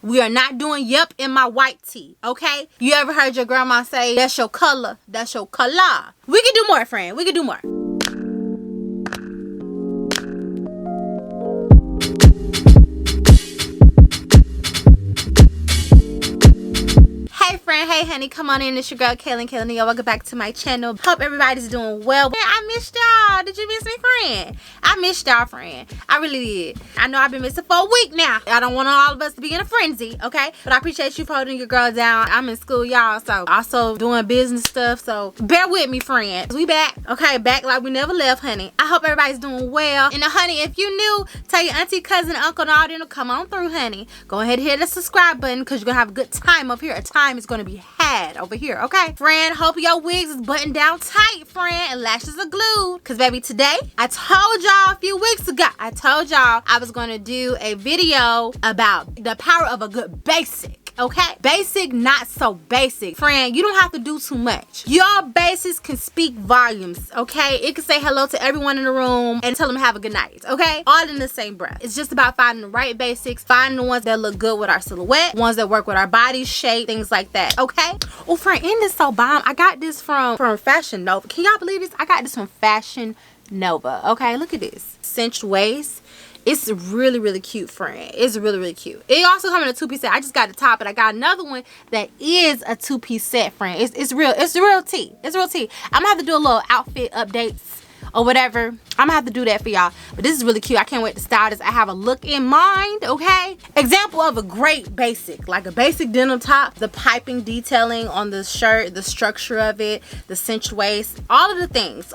We are not doing yep in my white tee, okay? You ever heard your grandma say, that's your color, that's your color? We can do more, friend. We can do more. Hey honey, come on in. It's your girl Kaylin. Welcome back to my channel. Hope everybody's doing well. Man, I missed y'all. Did you miss me, friend? I missed y'all, friend. I really did. I know I've been missing for a week now. I don't want all of us to be in a frenzy, okay? But I appreciate you for holding your girl down. I'm in school, y'all, so also doing business stuff, so bear with me, friend. We back, okay? Back like we never left, honey. I hope everybody's doing well. And honey, if you new, tell your auntie, cousin, uncle, and all them to come on through, honey. Go ahead and hit the subscribe button because you're gonna have a good time up here. A time is gonna be had over here, okay? Friend, hope your wigs is buttoned down tight, friend, and lashes are glued. Cause baby, today, I told y'all a few weeks ago, I told y'all I was gonna do a video about the power of a good basic. Okay, basic, not so basic. Friend, you don't have to do too much. Your basics can speak volumes, okay? It can say hello to everyone in the room and tell them have a good night, okay? All in the same breath. It's just about finding the right basics, finding the ones that look good with our silhouette, ones that work with our body shape, things like that, okay? Oh, friend, isn't this so bomb? I got this from Fashion Nova. Can y'all believe this? I got this from Fashion Nova, okay? Look at this. Cinched waist. It's really, really cute, friend. It's really, really cute. It also comes in a two-piece set. I just got the top, but I got another one that is a two-piece set, friend. It's real tea. It's real tea. I'm gonna have to do a little outfit updates or whatever. I'm gonna have to do that for y'all, but this is really cute. I can't wait to style this. I have a look in mind, okay? Example of a great basic, like a basic denim top, the piping detailing on the shirt, the structure of it, the cinched waist, all of the things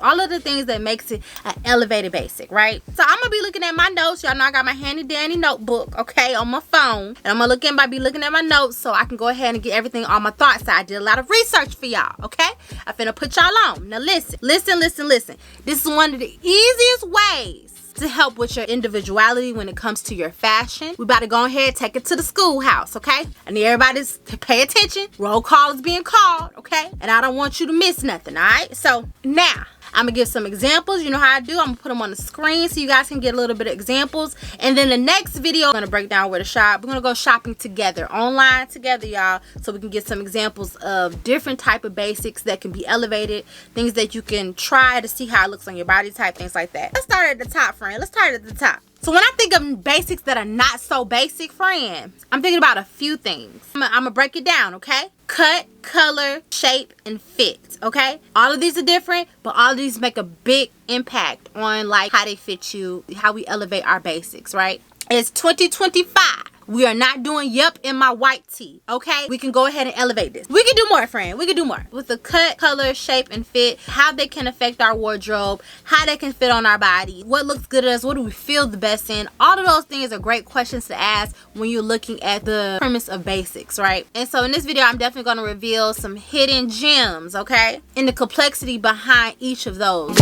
that makes it an elevated basic, right? So I'm gonna be looking at my notes. Y'all know I got my handy dandy notebook, okay, on my phone, and I'm gonna be looking at my notes so I can go ahead and get everything on my thoughts. I did a lot of research for y'all, okay? I finna put y'all on. Now listen. This is one of the easiest ways to help with your individuality when it comes to your fashion. We about to go ahead and take it to the schoolhouse, okay? I need everybody to pay attention. Roll call is being called, okay? And I don't want you to miss nothing, all right? So now, I'm gonna give some examples. You know how I do. I'm gonna put them on the screen so you guys can get a little bit of examples. And then the next video, I'm gonna break down where to shop. We're gonna go shopping together, online together, y'all, so we can get some examples of different type of basics that can be elevated, things that you can try to see how it looks on your body type, things like that. Let's start at the top, friend. Let's start at the top. So when I think of basics that are not so basic, friend, I'm thinking about a few things. I'm gonna break it down, okay? Cut, color, shape, and fit, okay? All of these are different, but all of these make a big impact on like how they fit you, how we elevate our basics, right? It's 2025. We are not doing yep in my white tee, okay? We can go ahead and elevate this. We can do more, friend. We can do more. With the cut, color, shape, and fit, how they can affect our wardrobe, how they can fit on our body, what looks good at us, what do we feel the best in. All of those things are great questions to ask when you're looking at the premise of basics, right? And so in this video, I'm definitely going to reveal some hidden gems, okay? And the complexity behind each of those.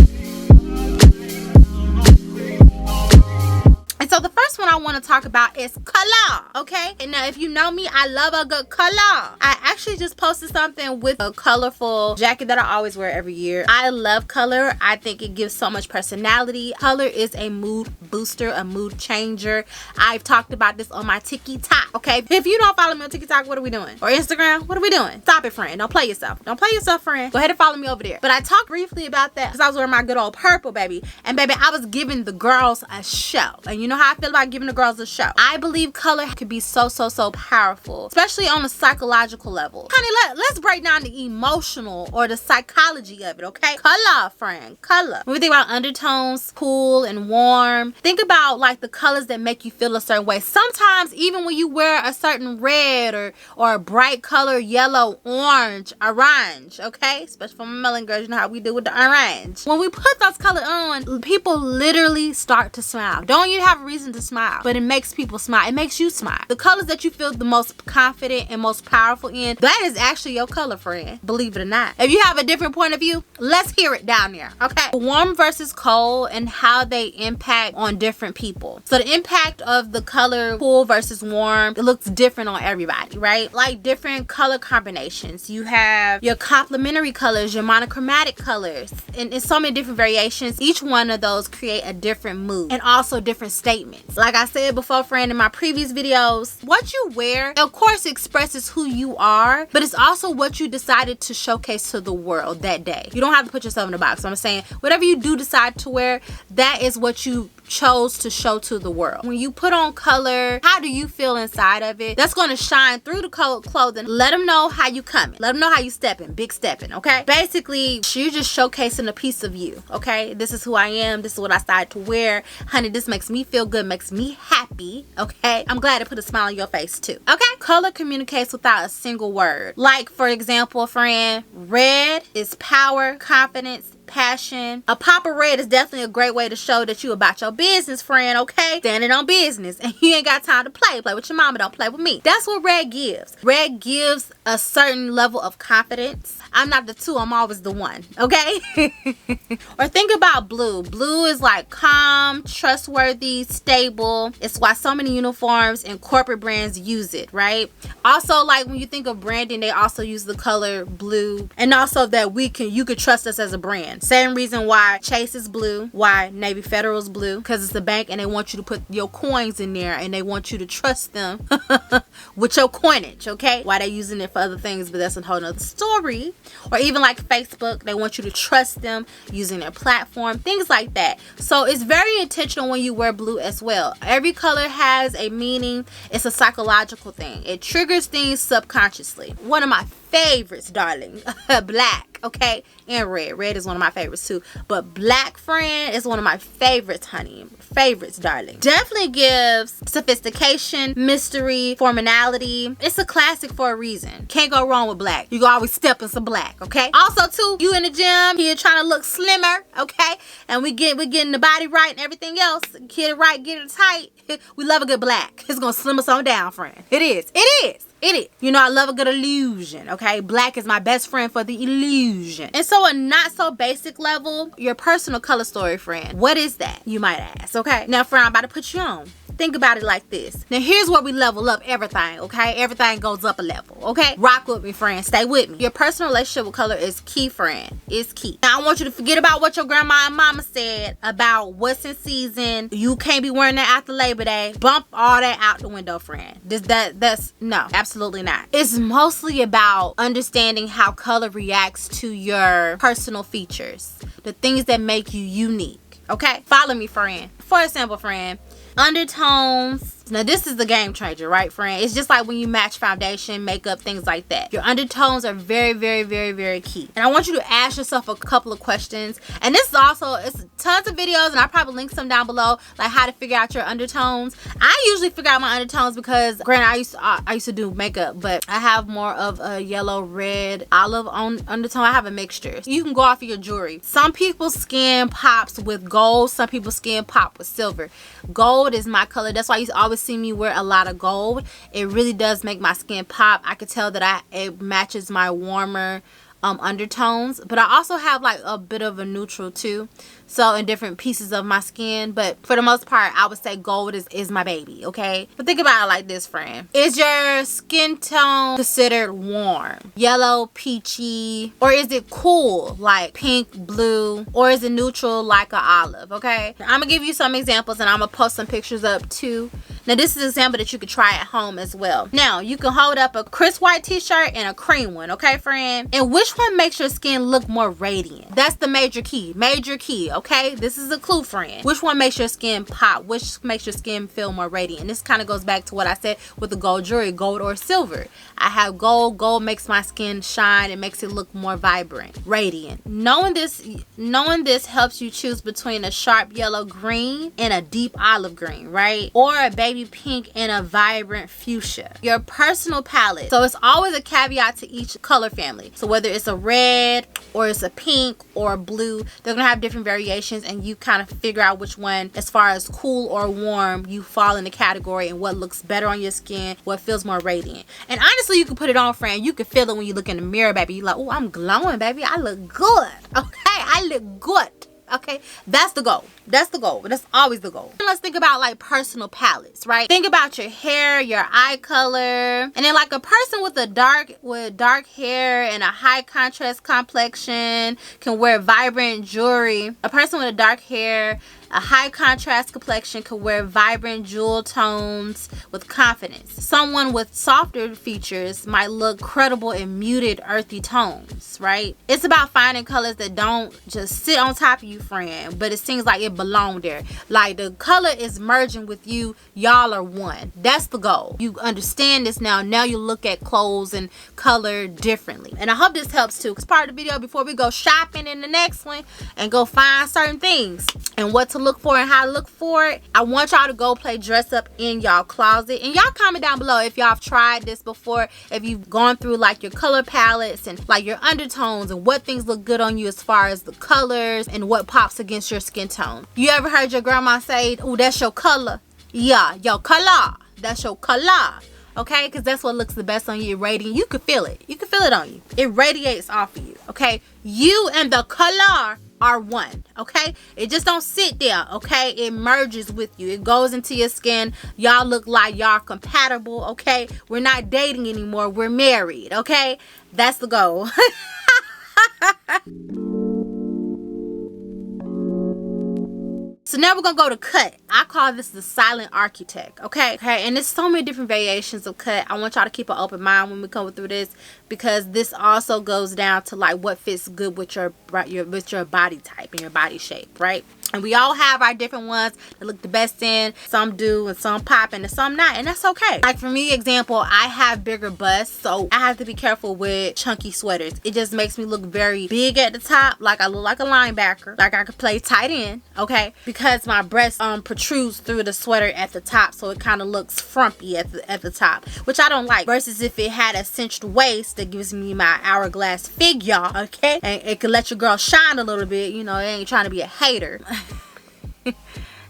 So the first one I want to talk about is color, okay? And now if you know me, I love a good color. I actually just posted something with a colorful jacket that I always wear every year. I love color. I think it gives so much personality. Color is a mood booster, a mood changer. I've talked about this on my TikTok, okay? If you don't follow me on TikTok, what are we doing? Or Instagram, what are we doing? Stop it, friend. Don't play yourself. Don't play yourself, friend. Go ahead and follow me over there. But I talked briefly about that because I was wearing my good old purple, baby. And baby, I was giving the girls a show. And you know how I feel about giving the girls a show. I believe color could be so powerful, especially on a psychological level. Honey, let's break down the emotional or the psychology of it, okay? Color, friend, color. When we think about undertones, cool and warm, think about like the colors that make you feel a certain way. Sometimes even when you wear a certain red or a bright color, yellow, orange, okay? Especially for my melon girls, you know how we do with the orange. When we put those colors on, people literally start to smile. Don't you have a reason to smile, but it makes people smile. It makes you smile. The colors that you feel the most confident and most powerful in, that is actually your color, friend. Believe it or not. If you have a different point of view, let's hear it down there, okay? Warm versus cold and how they impact on different people. So the impact of the color cool versus warm, it looks different on everybody, right? Like different color combinations. You have your complementary colors, your monochromatic colors, and so many different variations. Each one of those create a different mood and also different statements statements. Like I said before, friend, in my previous videos, what you wear, of course, expresses who you are, but it's also what you decided to showcase to the world that day. You don't have to put yourself in a box. So I'm saying whatever you do decide to wear, that is what you chose to show to the world. When you put on color, how do you feel inside of it? That's going to shine through the clothing. Let them know how you coming. Let them know how you stepping. Big stepping, okay? Basically, you're just showcasing a piece of you, okay? This is who I am. This is what I started to wear. Honey, this makes me feel good, makes me happy, okay? I'm glad to put a smile on your face too, okay? Color communicates without a single word. Like, for example, friend, red is power, confidence, passion. A pop of red is definitely a great way to show that you about your business, friend, okay? Standing on business, and you ain't got time to play with your mama, don't play with me. That's what red gives. Red gives a certain level of confidence. I'm not the two, I'm always the one, okay? Or think about blue. Blue is like calm, trustworthy, stable. It's why so many uniforms and corporate brands use it, right? Also, like when you think of branding, they also use the color blue, and also that you could trust us as a brand. Same reason why Chase is blue, why Navy Federal is blue, because it's a bank and they want you to put your coins in there and they want you to trust them with your coinage, okay? Why they using it for other things, but that's a whole nother story. Or even like Facebook, they want you to trust them using their platform, things like that. So it's very intentional when you wear blue as well. Every color has a meaning. It's a psychological thing. It triggers things subconsciously. One of my favorites, darling, black, okay, and red. Red is one of my favorites too, but black, friend, is one of my favorites, honey. Favorites, darling. Definitely gives sophistication, mystery, formality. It's a classic for a reason. Can't go wrong with black. You can always step in some black, okay? Also too, you in the gym, you're trying to look slimmer, okay? And we getting the body right and everything else. Get it right, get it tight. We love a good black. It's gonna slim us on down, friend. It is. It is. It is. You know, I love a good illusion, okay? Black is my best friend for the illusion. And so a not so basic level, your personal color story, friend. What is that, you might ask, okay? Now, friend, I'm about to put you on. Think about it like this. Now, here's where we level up everything, okay? Everything goes up a level, okay? Rock with me, friend. Stay with me. Your personal relationship with color is key, friend. It's key. Now, I want you to forget about what your grandma and mama said about what's in season. You can't be wearing that after Labor Day. Bump all that out the window, friend. That's no, absolutely not. It's mostly about understanding how color reacts to your personal features, the things that make you unique, okay? Follow me, friend. For example, friend, undertones. Now, this is the game changer, right, friend? It's just like when you match foundation, makeup, things like that. Your undertones are very, very, very, very key. And I want you to ask yourself a couple of questions. And this is also, it's tons of videos, and I'll probably link some down below, like how to figure out your undertones. I usually figure out my undertones because, granted, I used to do makeup, but I have more of a yellow, red, olive undertone. I have a mixture. You can go off of your jewelry. Some people's skin pops with gold. Some people's skin pop with silver. Gold is my color. That's why you always see me wear a lot of gold. It really does make my skin pop. I could tell that it matches my warmer undertones, but I also have like a bit of a neutral too, so in different pieces of my skin. But for the most part, I would say gold is my baby, okay? But think about it like this, friend. Is your skin tone considered warm, yellow, peachy, or is it cool like pink, blue, or is it neutral like an olive, okay? I'm gonna give you some examples, and I'm gonna post some pictures up too. Now, this is an example that you could try at home as well. Now, you can hold up a crisp white t-shirt and a cream one, okay, friend? And which one makes your skin look more radiant? That's the major key, okay? This is a clue, friend. Which one makes your skin pop? Which makes your skin feel more radiant? And this kind of goes back to what I said with the gold jewelry, gold or silver. I have gold. Gold makes my skin shine. It makes it look more vibrant, radiant. Knowing this helps you choose between a sharp yellow green and a deep olive green, right? Or a baby pink and a vibrant fuchsia. Your personal palette. So it's always a caveat to each color family. So whether it's a red or it's a pink or a blue, they're gonna have different variations, and you kind of figure out which one, as far as cool or warm, you fall in the category, and what looks better on your skin, what feels more radiant. And honestly, you can put it on, friend. You can feel it when you look in the mirror, baby. You're like, oh, I'm glowing, baby. I look good. Okay, I look good. Okay, that's the goal. That's the goal. That's always the goal. Let's think about like personal palettes, right? Think about your hair, your eye color, and then like a person with dark hair and a high contrast complexion can wear vibrant jewelry. A person with a dark hair A high contrast complexion could wear vibrant jewel tones with confidence. Someone with softer features might look credible in muted earthy tones, right? It's about finding colors that don't just sit on top of you, friend, but it seems like it belonged there. Like the color is merging with you. Y'all are one. That's the goal. You understand this now. Now you look at clothes and color differently. And I hope this helps too, because part of the video before we go shopping in the next one and go find certain things and what to look for and how to look for it, I want y'all to go play dress up in y'all closet. And y'all comment down below if y'all have tried this before, if you've gone through like your color palettes and like your undertones and what things look good on you as far as the colors and what pops against your skin tone. You ever heard your grandma say, oh, that's your color? Yeah, your color. That's your color. Okay, because that's what looks the best on you. Radiant. You can feel it. You can feel it on you. It radiates off of you. Okay, you and the color are one. Okay, it just don't sit there. Okay, it merges with you. It goes into your skin. Y'all look like y'all compatible. Okay, we're not dating anymore. We're married. Okay, that's the goal. So now we're gonna go to cut. I call this the silent architect. Okay, and there's so many different variations of cut. I want y'all to keep an open mind when we come through this, because this also goes down to like what fits good with your body type and your body shape, right? And we all have our different ones that look the best in. Some do and some pop and some not, and that's okay. Like for me, example, I have bigger busts, so I have to be careful with chunky sweaters. It just makes me look very big at the top, like I look like a linebacker, like I could play tight end, okay? Because my breast protrudes through the sweater at the top, so it kind of looks frumpy at the top, which I don't like. Versus if it had a cinched waist that gives me my hourglass figure, okay? And it could let your girl shine a little bit, you know, it ain't trying to be a hater.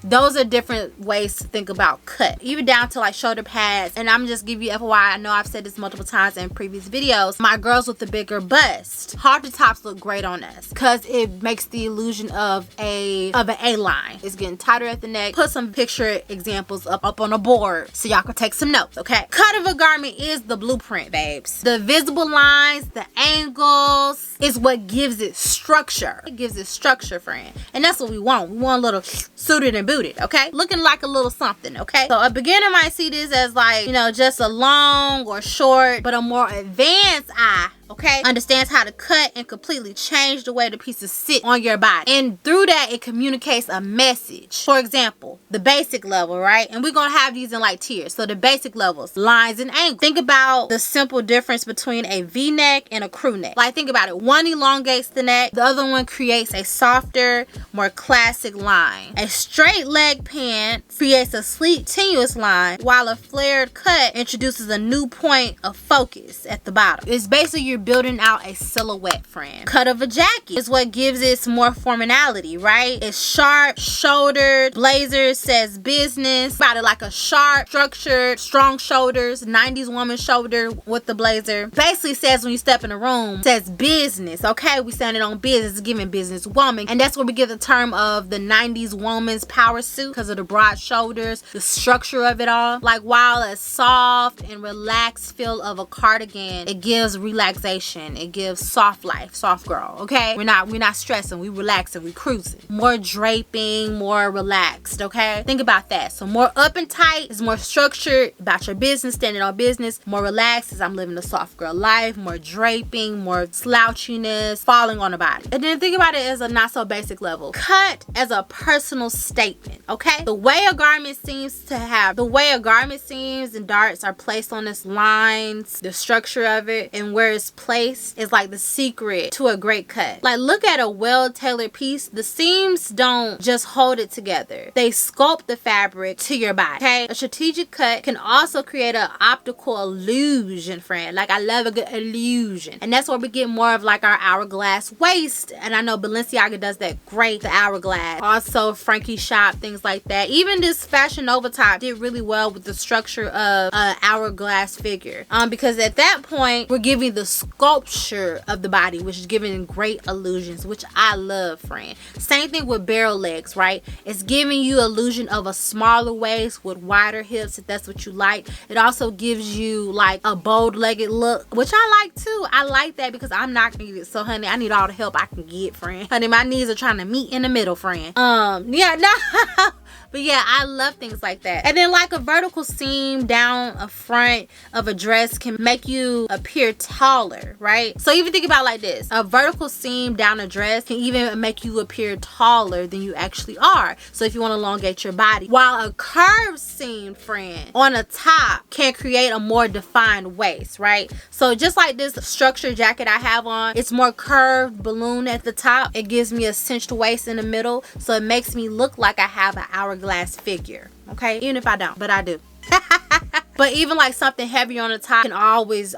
Those are different ways to think about cut, even down to like shoulder pads. And I'm just give you FYI, I know I've said this multiple times in previous videos, my girls with the bigger bust, halter tops look great on us because it makes the illusion of an A-line. It's getting tighter at the neck. Put some picture examples up on a board so y'all can take some notes, okay? Cut of a garment is the blueprint, babes. The visible lines, the angles is what gives it structure. It gives it structure, friend, and that's what we want. We want a little suited and booted, okay? Looking like a little something, okay? So a beginner might see this as like, you know, just a long or short, but a more advanced eye, okay, understands how to cut and completely change the way the pieces sit on your body. And through that, it communicates a message. For example, the basic level, right? And we're gonna have these in like tiers. So the basic levels, lines and angles. Think about the simple difference between a V-neck and a crew neck. Like think about it. One elongates the neck, the other one creates a softer, more classic line. A straight leg pant creates a sleek, tenuous line, while a flared cut introduces a new point of focus at the bottom. It's basically you're building out a silhouette, friend. Cut of a jacket is what gives it more formality, right? It's sharp, shouldered. Blazer says business. About it like a sharp, structured, strong shoulders. 90s woman shoulder with the blazer. Basically says when you step in a room, says business, okay? We standing on business, giving business woman. And that's where we get the term of the 90s woman's power suit because of the broad shoulders, the structure of it all. Like while a soft and relaxed feel of a cardigan, it gives relaxation. It gives soft life, soft girl, okay? We're not stressing, we relaxing, we cruising. More draping, more relaxed, okay? Think about that. So more up and tight is more structured about your business, standing on business. More relaxed is I'm living a soft girl life. More draping, more slouchiness, falling on the body. And then think about it as a not so basic level. Cut as a personal statement, okay? The way a garment seems and darts are placed on its lines, the structure of it, and where it's placed is like the secret to a great cut. Like look at a well-tailored piece. The seams don't just hold it together. They sculpt the fabric to your body, okay? A strategic cut can also create an optical illusion, friend. Like I love a good illusion. And that's where we get more of like our hourglass waist. And I know Balenciaga does that great, the hourglass. Also Frankie Shop, things like that. Even this Fashion Nova top did really well with the structure of an hourglass figure. Because at that point, we're giving the sculpture of the body, which is giving great illusions, which I love, friend. Same thing with barrel legs, right? It's giving you illusion of a smaller waist with wider hips, if that's what you like. It also gives you like a bold-legged look, which I like too. I like that because I'm not needed. So honey, I need all the help I can get, friend. Honey, my knees are trying to meet in the middle, friend. Yeah, no. But yeah, I love things like that. And then like a vertical seam down a front of a dress can make you appear taller, right? So even think about it like this. A vertical seam down a dress can even make you appear taller than you actually are. So if you want to elongate your body. While a curved seam, friend, on a top can create a more defined waist, right? So just like this structured jacket I have on, it's more curved balloon at the top. It gives me a cinched waist in the middle. So it makes me look like I have an hourglass figure, okay? Even if I don't, but I do. But even like something heavy on the top can always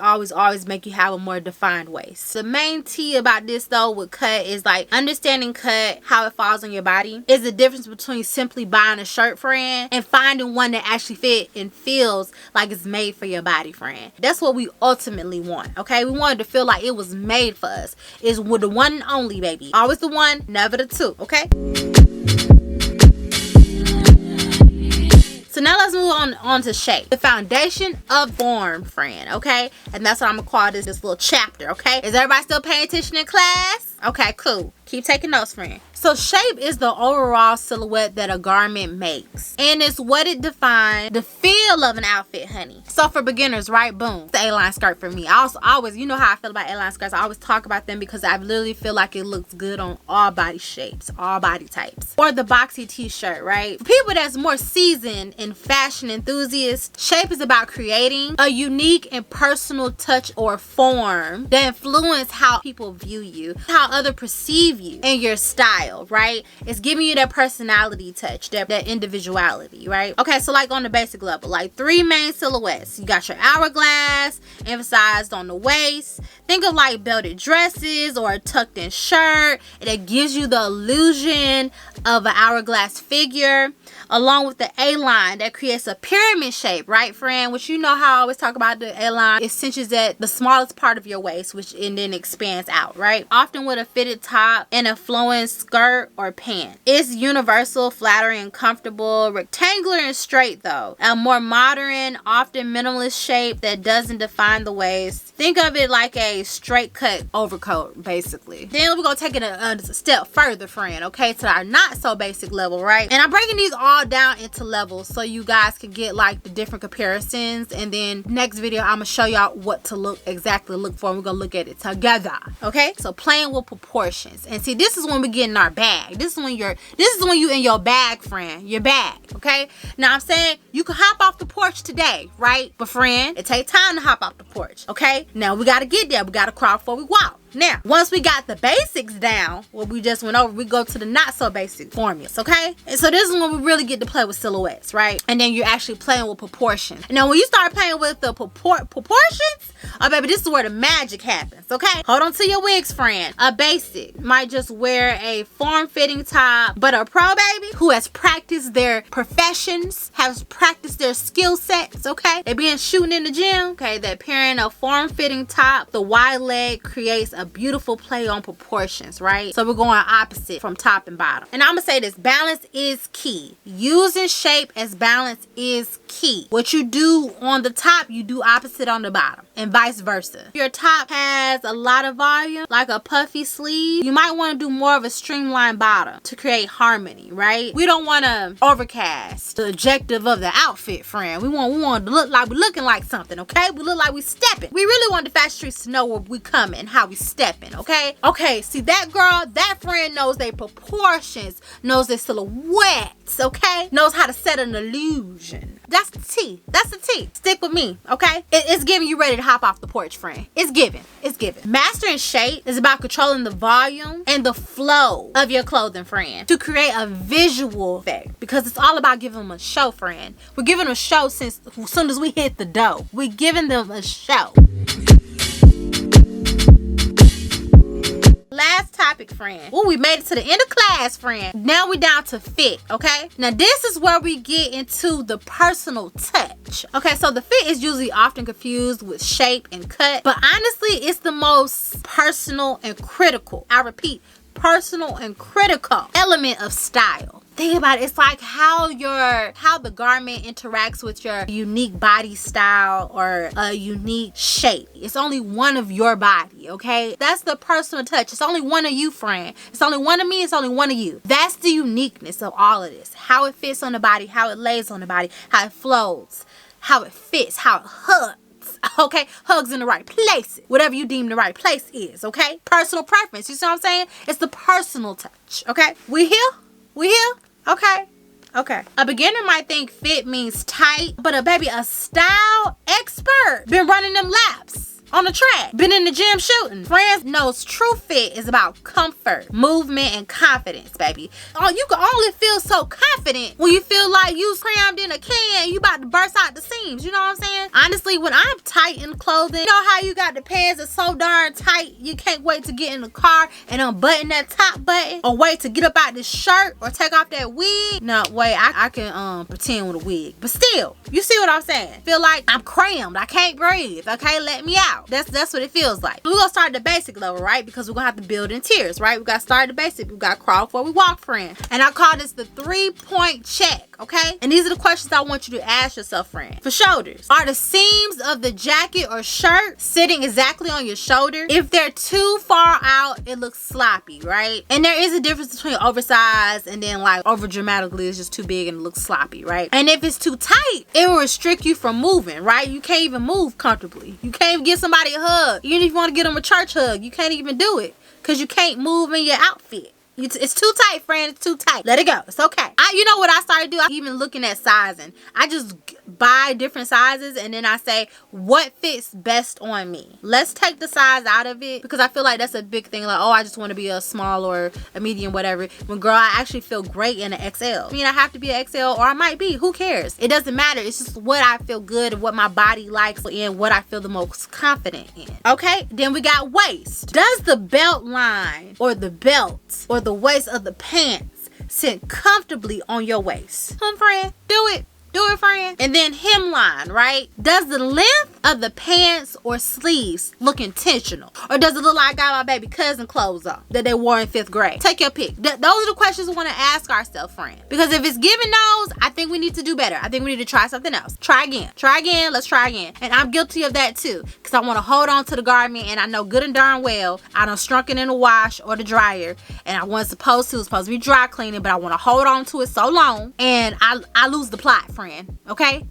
make you have a more defined waist. The main T about this though with cut is like understanding cut, how it falls on your body, is the difference between simply buying a shirt, friend, and finding one that actually fit and feels like it's made for your body, friend. That's what we ultimately want, okay? We wanted to feel like it was made for us. It's with the one and only, baby. Always the one, never the two, okay? So now let's move on to shape. The foundation of form, friend, okay? And that's what I'm gonna call this little chapter, okay? Is everybody still paying attention in class? Okay, cool. Keep taking notes, friend. So shape is the overall silhouette that a garment makes. And it's what it defines the feel of an outfit, honey. So for beginners, right? Boom. The A-line skirt for me. I always, you know how I feel about A-line skirts. I always talk about them because I literally feel like it looks good on all body shapes, all body types. Or the boxy t-shirt, right? For people that's more seasoned and fashion enthusiasts, shape is about creating a unique and personal touch or form that influence how people view you, how others perceive you, and your style, right? It's giving you that personality touch, that individuality, right? Okay, so like on the basic level, like 3 main silhouettes. You got your hourglass, emphasized on the waist. Think of like belted dresses or a tucked in shirt. It gives you the illusion of an hourglass figure, along with the A-line that creates a pyramid shape, right, friend? Which you know how I always talk about the A-line. It cinches at the smallest part of your waist, which and then expands out, right? Often with a fitted top and a flowing skirt or pant. It's universal, flattering, and comfortable. Rectangular and straight though. A more modern, often minimalist shape that doesn't define the waist. Think of it like a straight cut overcoat, basically. Then we're gonna take it a step further, friend, okay, to our not so basic level, right? And I'm breaking these all down into levels so you guys can get like the different comparisons, and then next video I'm gonna show y'all what to exactly look for, and we're gonna look at it together, okay? So playing with proportions. And see, this is when we get in our bag. This is when you in your bag, friend. Your bag, okay? Now I'm saying you can hop off the porch today, right? But friend, it takes time to hop off the porch, okay? Now we gotta get there. We gotta crawl before we walk. Now, once we got the basics down, what we just went over, we go to the not so basic formulas, okay? And so this is when we really get to play with silhouettes, right? And then you're actually playing with proportions. Now, when you start playing with the proportions, oh baby, this is where the magic happens, okay? Hold on to your wigs, friend. A basic might just wear a form-fitting top, but a pro baby who has practiced their professions, has practiced their skill sets, okay? They been shooting in the gym, okay? That pairing a form-fitting top, the wide leg creates a beautiful play on proportions, right? So we're going opposite from top and bottom. And I'm gonna say this, balance is key. Using shape as balance is key. What you do on the top, you do opposite on the bottom, and vice versa. If your top has a lot of volume, like a puffy sleeve, you might want to do more of a streamlined bottom to create harmony, right? We don't want to overcast the objective of the outfit, friend. We want to look like we're looking like something, okay? We look like we stepping. We really want the fashion streets to know where we coming and how we stepping, okay? Okay, see that girl, that friend knows their proportions, knows their silhouettes, okay? Knows how to set an illusion. That's the T. That's the T. Stick with me, okay? It's giving you ready to hop off the porch, friend. It's giving. It's giving. Mastering shape is about controlling the volume and the flow of your clothing, friend, to create a visual effect, because it's all about giving them a show, friend. We're giving them a show as soon as we hit the dough. We're giving them a show. Last topic, topic, friend. Oh, we made it to the end of class, friend. Now we down to fit, okay? Now this is where we get into the personal touch. Okay, so the fit is usually often confused with shape and cut, but honestly, it's the most personal and critical. I repeat, personal and critical element of style. Think about it. It's like how the garment interacts with your unique body style or a unique shape. It's only one of your body, okay? That's the personal touch. It's only one of you, friend. It's only one of me. It's only one of you. That's the uniqueness of all of this. How it fits on the body, how it lays on the body, how it flows, how it fits, how it hugs. Okay, hugs in the right places, whatever you deem the right place is. Okay, personal preference. You see what I'm saying? It's the personal touch. Okay, we here. Okay. A beginner might think fit means tight, but a style expert been running them laps on the track, been in the gym shooting. Friends knows true fit is about comfort, movement, and confidence, baby. Oh, you can only feel so confident when you feel like you crammed in a can, you about to burst out the seams. You know what I'm saying? Honestly, when I'm tight in clothing, you know how you got the pants that's so darn tight, you can't wait to get in the car and unbutton that top button, or wait to get up out this shirt or take off that wig. No, wait, I can pretend with a wig, but still, you see what I'm saying? Feel like I'm crammed, I can't breathe. Okay, let me out. That's what it feels like. We're gonna start at the basic level, right? Because we're gonna have to build in tiers, right? We gotta start at the basic. We gotta crawl before we walk, friend. And I call this the 3-point check, okay? And these are the questions I want you to ask yourself, friend. For shoulders, are the seams of the jacket or shirt sitting exactly on your shoulder? If they're too far out, it looks sloppy, right? And there is a difference between oversized and then like over dramatically it's just too big and it looks sloppy, right? And if it's too tight, it will restrict you from moving, right? You can't even move comfortably. You can't even give somebody a hug. Even if you want to get them a church hug, you can't even do it because you can't move in your outfit. It's too tight, friend. It's too tight. Let it go. It's okay. You know what I started to do? I'm even looking at sizing. I just buy different sizes and then I say what fits best on me. Let's take the size out of it because I feel like that's a big thing. Like, oh, I just want to be a small or a medium, whatever. When girl, I actually feel great in an XL. I mean, I have to be an XL or I might be. Who cares? It doesn't matter. It's just what I feel good and what my body likes and what I feel the most confident in. Okay? Then we got waist. Does the belt line or the belt or the waist of the pants sit comfortably on your waist? Come, friend, do it. Do it, friend. And then hemline, right? Does the length of the pants or sleeves look intentional? Or does it look like I got my baby cousin clothes on that they wore in 5th grade? Take your pick. Those are the questions we want to ask ourselves, friend. Because if it's giving those, I think we need to do better. I think we need to try something else. Try again. Try again. Let's try again. And I'm guilty of that too. Because I want to hold on to the garment and I know good and darn well I done strunk it in the wash or the dryer. And I wasn't supposed to. It was supposed to be dry cleaning. But I want to hold on to it so long. And I lose the plot, friend. Okay?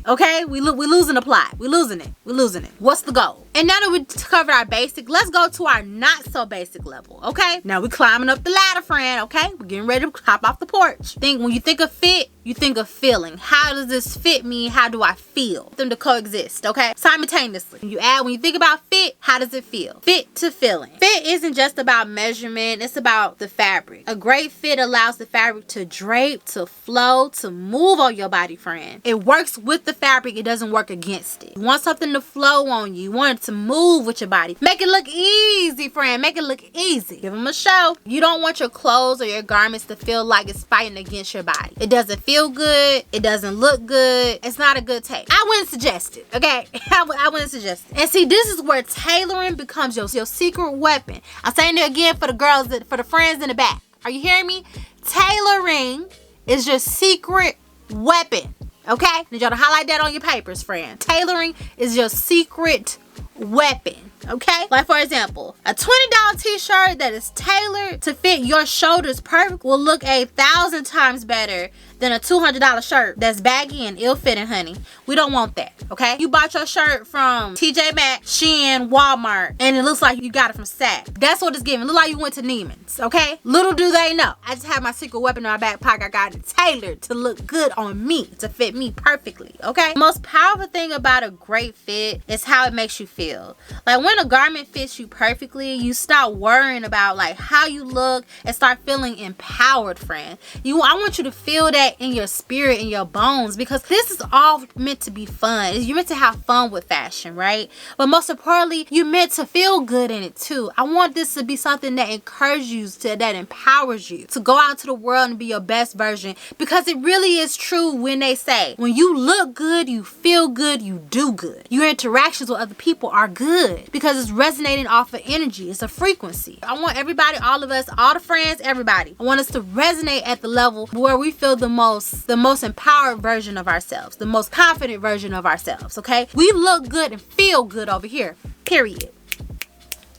Okay? We losing the plot. We losing it. What's the goal? And now that we covered our basic, let's go to our not so basic level. Okay? Now we climbing up the ladder, friend. Okay? We're getting ready to hop off the porch. When you think of fit, you think of feeling. How does this fit me? How do I feel? Them to coexist, okay? Simultaneously. When you think about fit, how does it feel? Fit to feeling. Fit isn't just about measurement, it's about the fabric. A great fit allows the fabric to drape, to flow, to move on your body, friend. It works with the fabric, it doesn't work against it. You want something to flow on you, you want it to move with your body. Make it look easy, friend. Make it look easy. Give them a show. You don't want your clothes or your garments to feel like it's fighting against your body. It doesn't feel good, it doesn't look good, it's not a good take. I wouldn't suggest it, okay? I wouldn't suggest it. And see, this is where tailoring becomes your secret weapon. I'm saying it again for the girls, for the friends in the back. Are you hearing me? Tailoring is your secret weapon, okay? I need y'all to highlight that on your papers, friend. Tailoring is your secret weapon, okay? Like, for example, a $20 t-shirt that is tailored to fit your shoulders perfect will look 1,000 times better than a $200 shirt that's baggy and ill-fitting, honey. We don't want that, okay? You bought your shirt from TJ Maxx, Shein, Walmart, and it looks like you got it from Saks. That's what it's giving. Look like you went to Neiman's, okay? Little do they know, I just have my secret weapon in my back pocket. I got it tailored to look good on me, to fit me perfectly, okay? The most powerful thing about a great fit is how it makes you feel. Like, when when a garment fits you perfectly, you stop worrying about like how you look and start feeling empowered, friend. I want you to feel that in your spirit, in your bones, because this is all meant to be fun. You're meant to have fun with fashion, right? But most importantly, you're meant to feel good in it too. I want this to be something that encourages you, that empowers you to go out into the world and be your best version, because it really is true when they say when you look good, you feel good, you do good. Your interactions with other people are good because it's resonating off of energy. It's a frequency. I want everybody, all of us, all the friends, everybody, I want us to resonate at the level where we feel the most empowered version of ourselves, the most confident version of ourselves. Okay, we look good and feel good over here, period.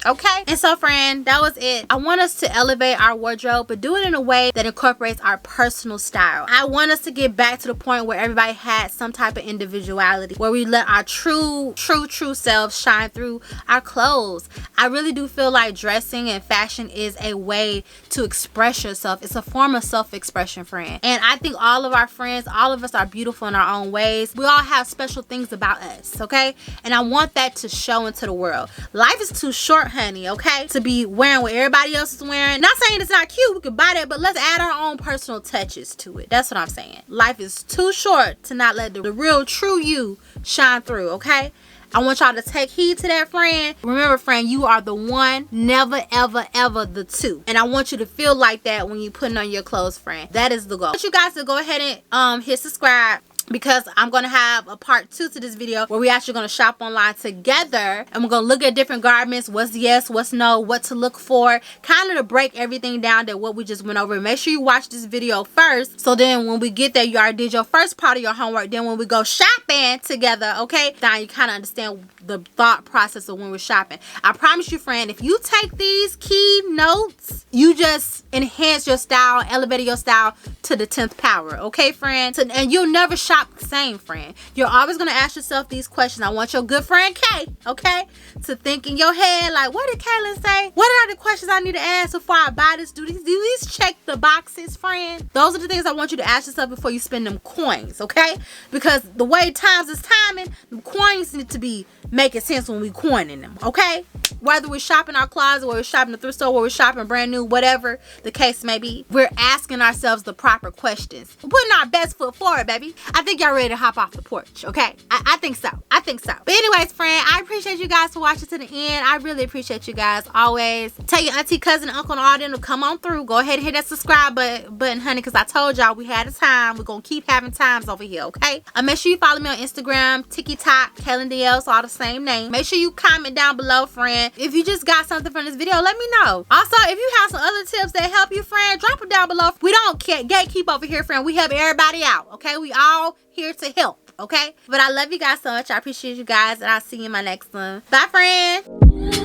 Okay, and so friend, that was it. I want us to elevate our wardrobe, but do it in a way that incorporates our personal style. I want us to get back to the point where everybody had some type of individuality, where we let our true selves shine through our clothes. I really do feel like dressing and fashion is a way to express yourself. It's a form of self-expression, friend. And I think all of our friends, all of us are beautiful in our own ways. We all have special things about us, okay? And I want that to show into the world. Life is too short, honey, okay, to be wearing what everybody else is wearing. Not saying it's not cute, we can buy that, but let's add our own personal touches to it. That's what I'm saying. Life is too short to not let the real true you shine through, okay? I want y'all to take heed to that, friend. Remember, friend, you are the one, never ever ever the two. And I want you to feel like that when you putting on your clothes, friend. That is the goal. I want you guys to go ahead and hit subscribe, because I'm going to have a part 2 to this video where we actually going to shop online together, and we're going to look at different garments, what's yes, what's no, what to look for, kind of to break everything down that what we just went over. Make sure you watch this video first, so then when we get there, you already did your first part of your homework. Then when we go shopping together, okay, now you kind of understand the thought process of when we're shopping. I promise you, friend, if you take these key notes, you just enhance your style, elevate your style to the 10th power, okay, friend? And you'll never shop the same, friend. You're always going to ask yourself these questions. I want your good friend Kay, okay, to think in your head like, what did Kaylin say? What are the questions I need to ask before I buy this? Do these check the boxes, friend? Those are the things I want you to ask yourself before you spend them coins, okay? Because the way times is timing, the coins need to be making sense when we coining them, okay? Whether we're shopping our closet, whether we're shopping the thrift store, whether we're shopping brand new, whatever the case may be, we're asking ourselves the proper questions. We're putting our best foot forward, baby. I think y'all ready to hop off the porch, okay? I think so. I think so. But anyways, friend, I appreciate you guys for watching to the end. I really appreciate you guys. Always tell your auntie, cousin, uncle, and all them to come on through. Go ahead and hit that subscribe button, honey, because I told y'all we had a time. We're going to keep having times over here, okay? Make sure you follow me on Instagram, TikTok, Kaylin DLs, all the same name. Make sure you comment down below, friend. If you just got something from this video, let me know. Also, if you have some other tips that help you, friend, drop them down below. We don't gatekeep over here, friend. We help everybody out, okay? We all here to help, okay? But I love you guys so much. I appreciate you guys, and I'll see you in my next one. Bye, friend.